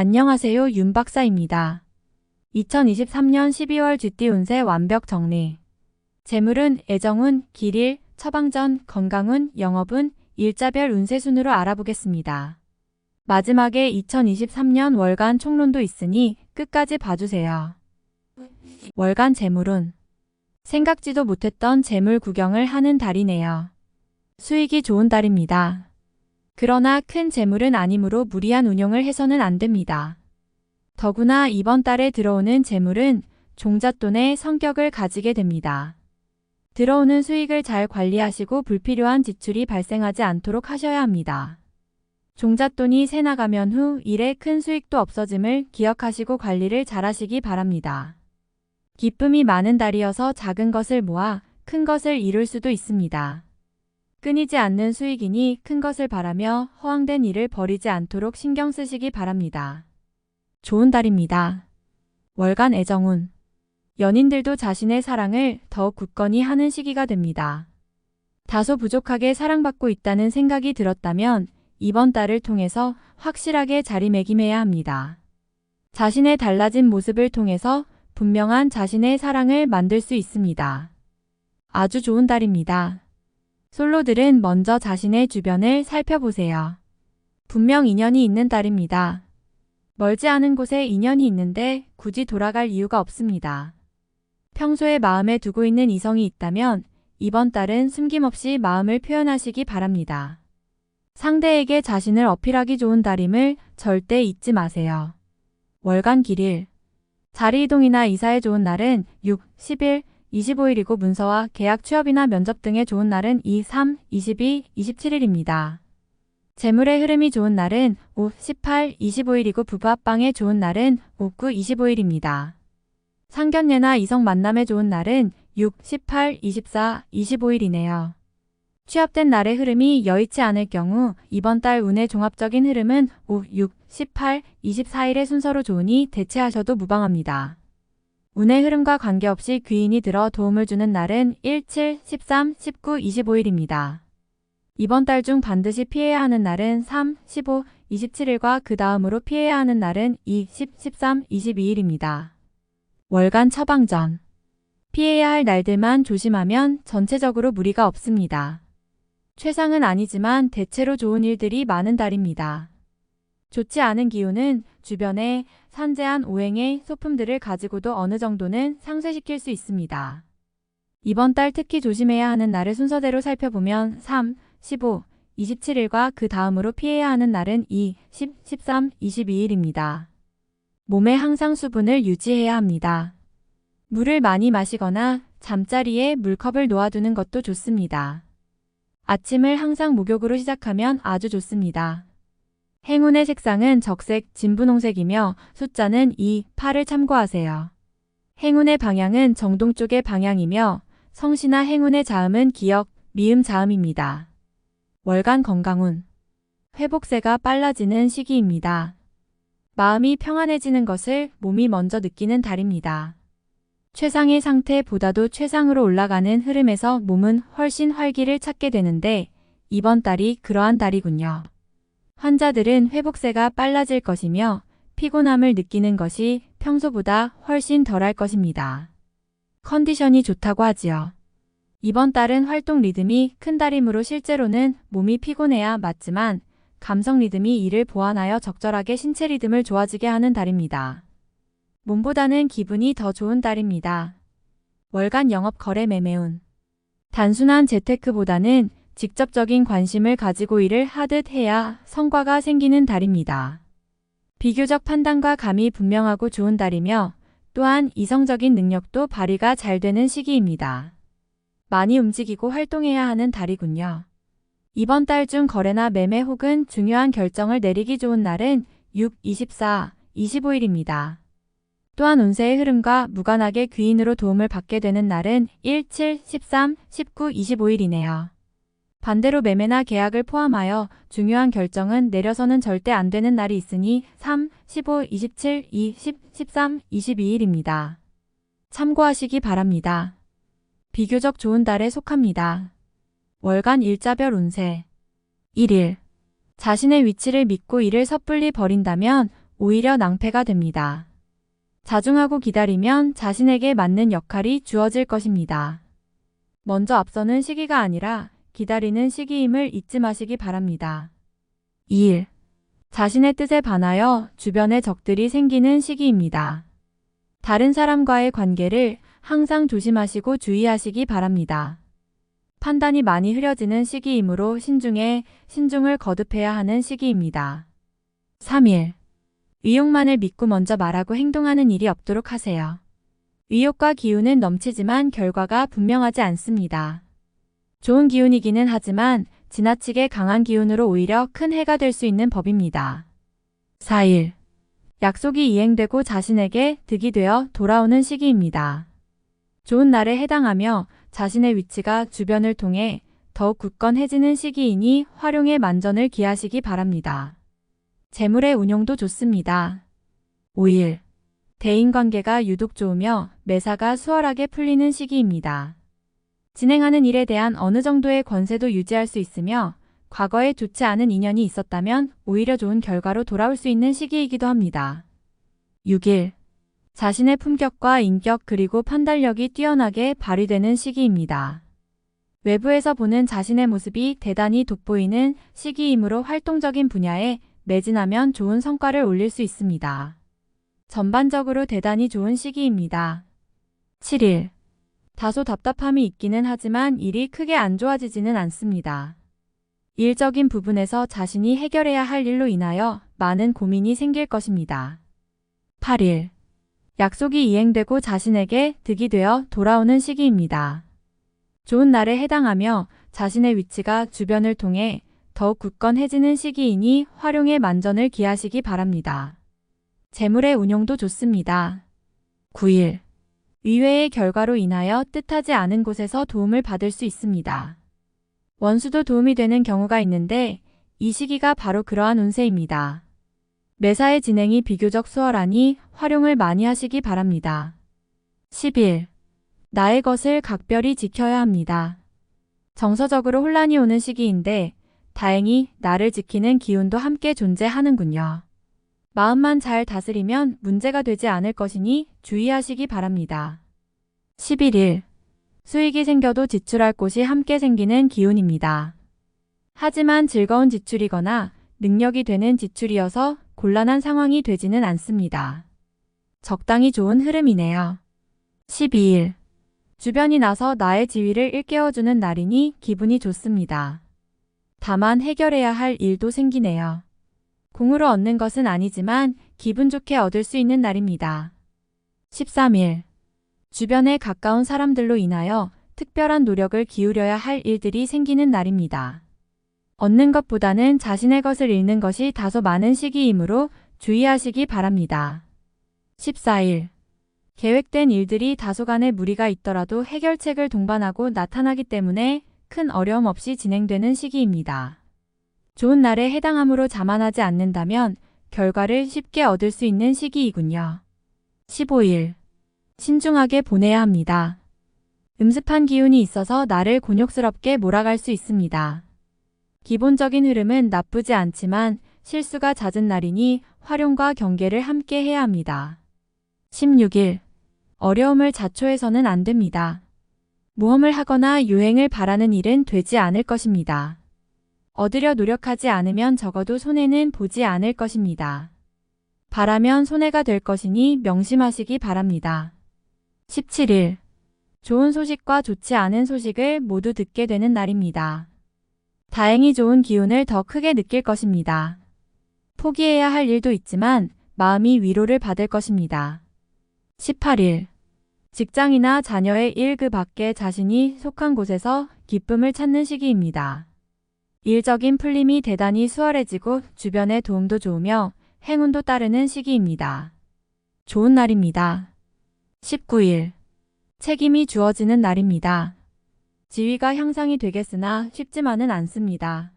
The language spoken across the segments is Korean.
안녕하세요, 윤 박사입니다. 2023년 12월 GT 운세 완벽 정리. 재물운, 애정운, 길일, 처방전, 건강운, 영업운, 일자별 운세 순으로 알아보겠습니다. 마지막에 2023년 월간 총론도 있으니 끝까지 봐주세요. 월간 재물운. 생각지도 못했던 재물 구경을 하는 달이네요. 수익이 좋은 달입니다. 그러나 큰 재물은 아니므로 무리한 운용을 해서는 안 됩니다. 더구나 이번 달에 들어오는 재물은 종잣돈의 성격을 가지게 됩니다. 들어오는 수익을 잘 관리하시고 불필요한 지출이 발생하지 않도록 하셔야 합니다. 종잣돈이 새 나가면 후 일에 큰 수익도 없어짐을 기억하시고 관리를 잘 하시기 바랍니다. 기쁨이 많은 달이어서 작은 것을 모아 큰 것을 이룰 수도 있습니다. 끊이지 않는 수익이니 큰 것을 바라며 허황된 일을 벌이지 않도록 신경 쓰시기 바랍니다. 좋은 달입니다. 월간 애정운. 연인들도 자신의 사랑을 더욱 굳건히 하는 시기가 됩니다. 다소 부족하게 사랑받고 있다는 생각이 들었다면 이번 달을 통해서 확실하게 자리매김해야 합니다. 자신의 달라진 모습을 통해서 분명한 자신의 사랑을 만들 수 있습니다. 아주 좋은 달입니다. 솔로들은 먼저 자신의 주변을 살펴보세요. 분명 인연이 있는 달입니다. 멀지 않은 곳에 인연이 있는데 굳이 돌아갈 이유가 없습니다. 평소에 마음에 두고 있는 이성이 있다면 이번 달은 숨김없이 마음을 표현하시기 바랍니다. 상대에게 자신을 어필하기 좋은 달임을 절대 잊지 마세요. 월간 길일. 자리 이동이나 이사에 좋은 날은 6, 10일, 25일이고 문서와 계약 취업이나 면접 등의 좋은 날은 2, 3, 22, 27일입니다. 재물의 흐름이 좋은 날은 5, 18, 25일이고 부부 합방에 좋은 날은 5, 9, 25일입니다. 상견례나 이성 만남에 좋은 날은 6, 18, 24, 25일이네요. 취업된 날의 흐름이 여의치 않을 경우 이번 달 운의 종합적인 흐름은 5, 6, 18, 24일의 순서로 좋으니 대체하셔도 무방합니다. 운의 흐름과 관계없이 귀인이 들어 도움을 주는 날은 1, 7, 13, 19, 25일입니다. 이번 달 중 반드시 피해야 하는 날은 3, 15, 27일과 그 다음으로 피해야 하는 날은 2, 10, 13, 22일입니다. 월간 처방전. 피해야 할 날들만 조심하면 전체적으로 무리가 없습니다. 최상은 아니지만 대체로 좋은 일들이 많은 달입니다. 좋지 않은 기운은 주변에 산재한 오행의 소품들을 가지고도 어느 정도는 상쇄시킬 수 있습니다. 이번 달 특히 조심해야 하는 날을 순서대로 살펴보면 3, 15, 27일과 그 다음으로 피해야 하는 날은 2, 10, 13, 22일입니다. 몸에 항상 수분을 유지해야 합니다. 물을 많이 마시거나 잠자리에 물컵을 놓아두는 것도 좋습니다. 아침을 항상 목욕으로 시작하면 아주 좋습니다. 행운의 색상은 적색, 진분홍색이며 숫자는 2, 8을 참고하세요. 행운의 방향은 정동쪽의 방향이며 성씨나 행운의 자음은 기역, 미음 자음입니다. 월간 건강운. 회복세가 빨라지는 시기입니다. 마음이 평안해지는 것을 몸이 먼저 느끼는 달입니다. 최상의 상태보다도 최상으로 올라가는 흐름에서 몸은 훨씬 활기를 찾게 되는데 이번 달이 그러한 달이군요. 환자들은 회복세가 빨라질 것이며 피곤함을 느끼는 것이 평소보다 훨씬 덜할 것입니다. 컨디션이 좋다고 하지요. 이번 달은 활동 리듬이 큰 달이므로 실제로는 몸이 피곤해야 맞지만 감성 리듬이 이를 보완하여 적절하게 신체 리듬을 좋아지게 하는 달입니다. 몸보다는 기분이 더 좋은 달입니다. 월간 영업 거래 매매운. 단순한 재테크보다는 직접적인 관심을 가지고 일을 하듯 해야 성과가 생기는 달입니다. 비교적 판단과 감이 분명하고 좋은 달이며 또한 이성적인 능력도 발휘가 잘 되는 시기입니다. 많이 움직이고 활동해야 하는 달이군요. 이번 달 중 거래나 매매 혹은 중요한 결정을 내리기 좋은 날은 6, 24, 25일입니다. 또한 운세의 흐름과 무관하게 귀인으로 도움을 받게 되는 날은 1, 7, 13, 19, 25일이네요. 반대로 매매나 계약을 포함하여 중요한 결정은 내려서는 절대 안 되는 날이 있으니 3, 15, 27, 2, 10, 13, 22일입니다. 참고하시기 바랍니다. 비교적 좋은 달에 속합니다. 월간 일자별 운세. 1일. 자신의 위치를 믿고 일을 섣불리 버린다면 오히려 낭패가 됩니다. 자중하고 기다리면 자신에게 맞는 역할이 주어질 것입니다. 먼저 앞서는 시기가 아니라 기다리는 시기임을 잊지 마시기 바랍니다. 2일. 자신의 뜻에 반하여 주변에 적들이 생기는 시기입니다. 다른 사람과의 관계를 항상 조심하시고 주의하시기 바랍니다. 판단이 많이 흐려지는 시기이므로 신중을 거듭해야 하는 시기입니다. 3일. 의욕만을 믿고 먼저 말하고 행동하는 일이 없도록 하세요. 의욕과 기운은 넘치지만 결과가 분명하지 않습니다. 좋은 기운이기는 하지만 지나치게 강한 기운으로 오히려 큰 해가 될 수 있는 법입니다. 4일. 약속이 이행되고 자신에게 득이 되어 돌아오는 시기입니다. 좋은 날에 해당하며 자신의 위치가 주변을 통해 더욱 굳건해지는 시기이니 활용에 만전을 기하시기 바랍니다. 재물의 운용도 좋습니다. 5일. 대인관계가 유독 좋으며 매사가 수월하게 풀리는 시기입니다. 진행하는 일에 대한 어느 정도의 권세도 유지할 수 있으며 과거에 좋지 않은 인연이 있었다면 오히려 좋은 결과로 돌아올 수 있는 시기이기도 합니다. 6일. 자신의 품격과 인격 그리고 판단력이 뛰어나게 발휘되는 시기입니다. 외부에서 보는 자신의 모습이 대단히 돋보이는 시기이므로 활동적인 분야에 매진하면 좋은 성과를 올릴 수 있습니다. 전반적으로 대단히 좋은 시기입니다. 7일. 다소 답답함이 있기는 하지만 일이 크게 안 좋아지지는 않습니다. 일적인 부분에서 자신이 해결해야 할 일로 인하여 많은 고민이 생길 것입니다. 8일. 약속이 이행되고 자신에게 득이 되어 돌아오는 시기입니다. 좋은 날에 해당하며 자신의 위치가 주변을 통해 더욱 굳건해지는 시기이니 활용에 만전을 기하시기 바랍니다. 재물의 운용도 좋습니다. 9일. 의외의 결과로 인하여 뜻하지 않은 곳에서 도움을 받을 수 있습니다. 원수도 도움이 되는 경우가 있는데 이 시기가 바로 그러한 운세입니다. 매사의 진행이 비교적 수월하니 활용을 많이 하시기 바랍니다. 10일. 나의 것을 각별히 지켜야 합니다. 정서적으로 혼란이 오는 시기인데 다행히 나를 지키는 기운도 함께 존재하는군요. 마음만 잘 다스리면 문제가 되지 않을 것이니 주의하시기 바랍니다. 11일. 수익이 생겨도 지출할 곳이 함께 생기는 기운입니다. 하지만 즐거운 지출이거나 능력이 되는 지출이어서 곤란한 상황이 되지는 않습니다. 적당히 좋은 흐름이네요. 12일. 주변이 나서 나의 지위를 일깨워주는 날이니 기분이 좋습니다. 다만 해결해야 할 일도 생기네요. 공으로 얻는 것은 아니지만 기분 좋게 얻을 수 있는 날입니다. 13일. 주변에 가까운 사람들로 인하여 특별한 노력을 기울여야 할 일들이 생기는 날입니다. 얻는 것보다는 자신의 것을 잃는 것이 다소 많은 시기이므로 주의하시기 바랍니다. 14일. 계획된 일들이 다소간의 무리가 있더라도 해결책을 동반하고 나타나기 때문에 큰 어려움 없이 진행되는 시기입니다. 좋은 날에 해당함으로 자만하지 않는다면 결과를 쉽게 얻을 수 있는 시기이군요. 15일. 신중하게 보내야 합니다. 음습한 기운이 있어서 나를 곤욕스럽게 몰아갈 수 있습니다. 기본적인 흐름은 나쁘지 않지만 실수가 잦은 날이니 활용과 경계를 함께 해야 합니다. 16일. 어려움을 자초해서는 안 됩니다. 모험을 하거나 유행을 바라는 일은 되지 않을 것입니다. 얻으려 노력하지 않으면 적어도 손해는 보지 않을 것입니다. 바라면 손해가 될 것이니 명심하시기 바랍니다. 17일. 좋은 소식과 좋지 않은 소식을 모두 듣게 되는 날입니다. 다행히 좋은 기운을 더 크게 느낄 것입니다. 포기해야 할 일도 있지만 마음이 위로를 받을 것입니다. 18일. 직장이나 자녀의 일 그 밖에 자신이 속한 곳에서 기쁨을 찾는 시기입니다. 일적인 풀림이 대단히 수월해지고 주변의 도움도 좋으며 행운도 따르는 시기입니다. 좋은 날입니다. 19일. 책임이 주어지는 날입니다. 지위가 향상이 되겠으나 쉽지만은 않습니다.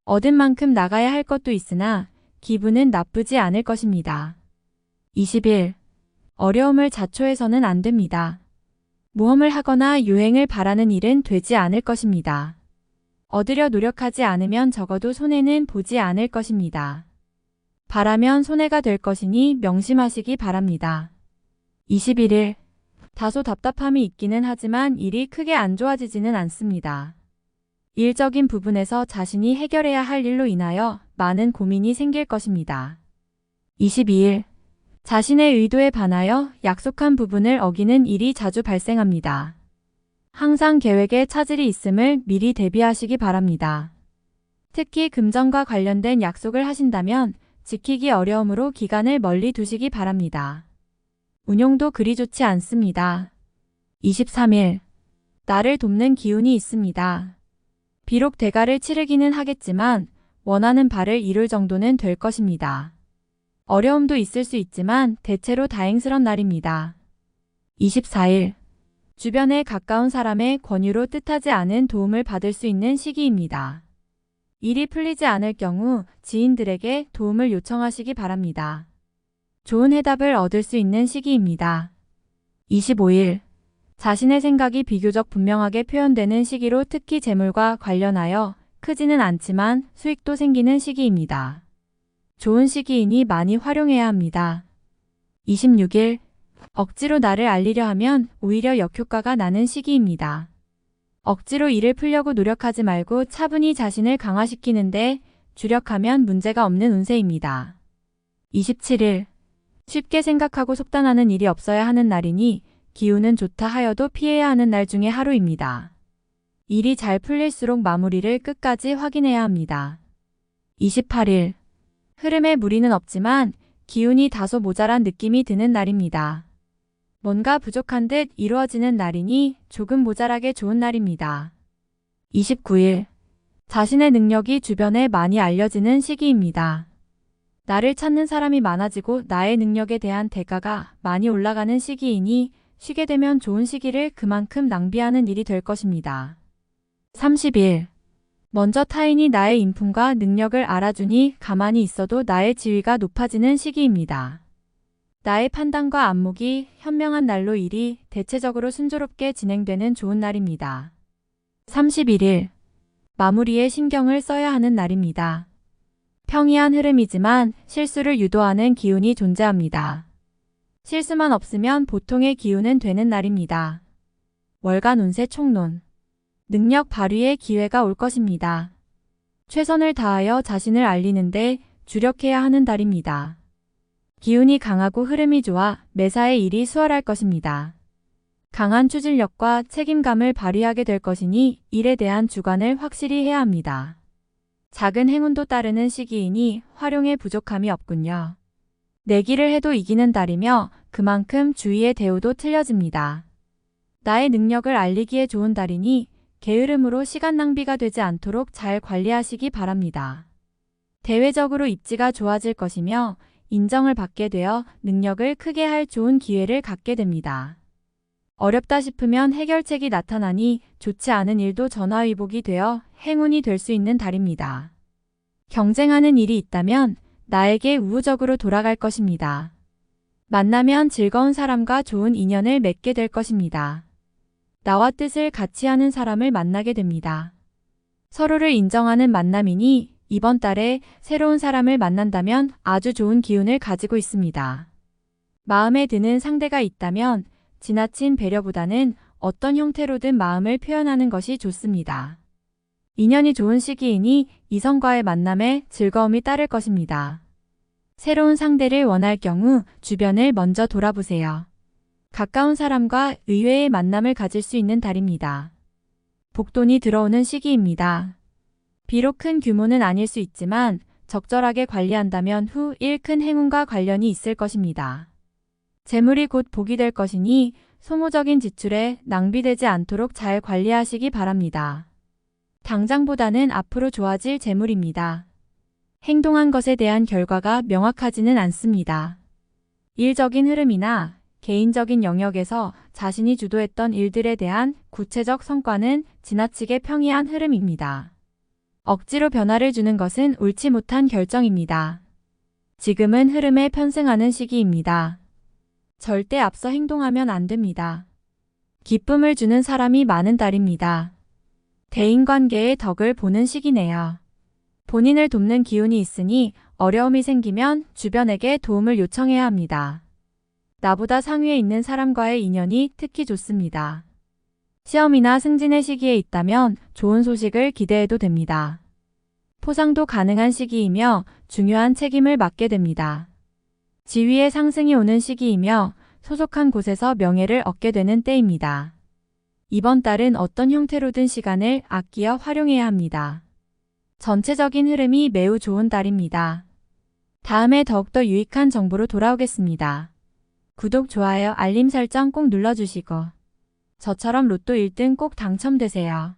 얻은 만큼 나가야 할 것도 있으나 기분은 나쁘지 않을 것입니다. 20일. 어려움을 자초해서는 안 됩니다. 모험을 하거나 유행을 바라는 일은 되지 않을 것입니다. 얻으려 노력하지 않으면 적어도 손해는 보지 않을 것입니다. 바라면 손해가 될 것이니 명심하시기 바랍니다. 21일. 다소 답답함이 있기는 하지만 일이 크게 안 좋아지지는 않습니다. 일적인 부분에서 자신이 해결해야 할 일로 인하여 많은 고민이 생길 것입니다. 22일. 자신의 의도에 반하여 약속한 부분을 어기는 일이 자주 발생합니다. 항상 계획에 차질이 있음을 미리 대비하시기 바랍니다. 특히 금전과 관련된 약속을 하신다면 지키기 어려우므로 기간을 멀리 두시기 바랍니다. 운용도 그리 좋지 않습니다. 23일. 나를 돕는 기운이 있습니다. 비록 대가를 치르기는 하겠지만 원하는 바를 이룰 정도는 될 것입니다. 어려움도 있을 수 있지만 대체로 다행스런 날입니다. 24일. 주변에 가까운 사람의 권유로 뜻하지 않은 도움을 받을 수 있는 시기입니다. 일이 풀리지 않을 경우 지인들에게 도움을 요청하시기 바랍니다. 좋은 해답을 얻을 수 있는 시기입니다. 25일. 자신의 생각이 비교적 분명하게 표현되는 시기로 특히 재물과 관련하여 크지는 않지만 수익도 생기는 시기입니다. 좋은 시기이니 많이 활용해야 합니다. 26일. 억지로 나를 알리려 하면 오히려 역효과가 나는 시기입니다. 억지로 일을 풀려고 노력하지 말고 차분히 자신을 강화시키는데 주력하면 문제가 없는 운세입니다. 27일. 쉽게 생각하고 속단하는 일이 없어야 하는 날이니 기운은 좋다 하여도 피해야 하는 날 중에 하루입니다. 일이 잘 풀릴수록 마무리를 끝까지 확인해야 합니다. 28일. 흐름에 무리는 없지만 기운이 다소 모자란 느낌이 드는 날입니다. 뭔가 부족한 듯 이루어지는 날이니 조금 모자라게 좋은 날입니다. 29일. 자신의 능력이 주변에 많이 알려지는 시기입니다. 나를 찾는 사람이 많아지고 나의 능력에 대한 대가가 많이 올라가는 시기이니 쉬게 되면 좋은 시기를 그만큼 낭비하는 일이 될 것입니다. 30일. 먼저 타인이 나의 인품과 능력을 알아주니 가만히 있어도 나의 지위가 높아지는 시기입니다. 나의 판단과 안목이 현명한 날로 일이 대체적으로 순조롭게 진행되는 좋은 날입니다. 31일. 마무리에 신경을 써야 하는 날입니다. 평이한 흐름이지만 실수를 유도하는 기운이 존재합니다. 실수만 없으면 보통의 기운은 되는 날입니다. 월간 운세 총론. 능력 발휘의 기회가 올 것입니다. 최선을 다하여 자신을 알리는데 주력해야 하는 달입니다. 기운이 강하고 흐름이 좋아 매사의 일이 수월할 것입니다. 강한 추진력과 책임감을 발휘하게 될 것이니 일에 대한 주관을 확실히 해야 합니다. 작은 행운도 따르는 시기이니 활용에 부족함이 없군요. 내기를 해도 이기는 달이며 그만큼 주위의 대우도 틀려집니다. 나의 능력을 알리기에 좋은 달이니 게으름으로 시간 낭비가 되지 않도록 잘 관리하시기 바랍니다. 대외적으로 입지가 좋아질 것이며 인정을 받게 되어 능력을 크게 할 좋은 기회를 갖게 됩니다. 어렵다 싶으면 해결책이 나타나니 좋지 않은 일도 전화위복이 되어 행운이 될 수 있는 달입니다. 경쟁하는 일이 있다면 나에게 우호적으로 돌아갈 것입니다. 만나면 즐거운 사람과 좋은 인연을 맺게 될 것입니다. 나와 뜻을 같이 하는 사람을 만나게 됩니다. 서로를 인정하는 만남이니 이번 달에 새로운 사람을 만난다면 아주 좋은 기운을 가지고 있습니다. 마음에 드는 상대가 있다면 지나친 배려보다는 어떤 형태로든 마음을 표현하는 것이 좋습니다. 인연이 좋은 시기이니 이성과의 만남에 즐거움이 따를 것입니다. 새로운 상대를 원할 경우 주변을 먼저 돌아보세요. 가까운 사람과 의외의 만남을 가질 수 있는 달입니다. 복돈이 들어오는 시기입니다. 비록 큰 규모는 아닐 수 있지만 적절하게 관리한다면 후 일 큰 행운과 관련이 있을 것입니다. 재물이 곧 복이 될 것이니 소모적인 지출에 낭비되지 않도록 잘 관리하시기 바랍니다. 당장보다는 앞으로 좋아질 재물입니다. 행동한 것에 대한 결과가 명확하지는 않습니다. 일적인 흐름이나 개인적인 영역에서 자신이 주도했던 일들에 대한 구체적 성과는 지나치게 평이한 흐름입니다. 억지로 변화를 주는 것은 옳지 못한 결정입니다. 지금은 흐름에 편승하는 시기입니다. 절대 앞서 행동하면 안 됩니다. 기쁨을 주는 사람이 많은 달입니다. 대인관계의 덕을 보는 시기네요. 본인을 돕는 기운이 있으니 어려움이 생기면 주변에게 도움을 요청해야 합니다. 나보다 상위에 있는 사람과의 인연이 특히 좋습니다. 시험이나 승진의 시기에 있다면 좋은 소식을 기대해도 됩니다. 포상도 가능한 시기이며 중요한 책임을 맡게 됩니다. 지위의 상승이 오는 시기이며 소속한 곳에서 명예를 얻게 되는 때입니다. 이번 달은 어떤 형태로든 시간을 아끼어 활용해야 합니다. 전체적인 흐름이 매우 좋은 달입니다. 다음에 더욱더 유익한 정보로 돌아오겠습니다. 구독, 좋아요, 알림 설정 꼭 눌러주시고 저처럼 로또 1등 꼭 당첨되세요.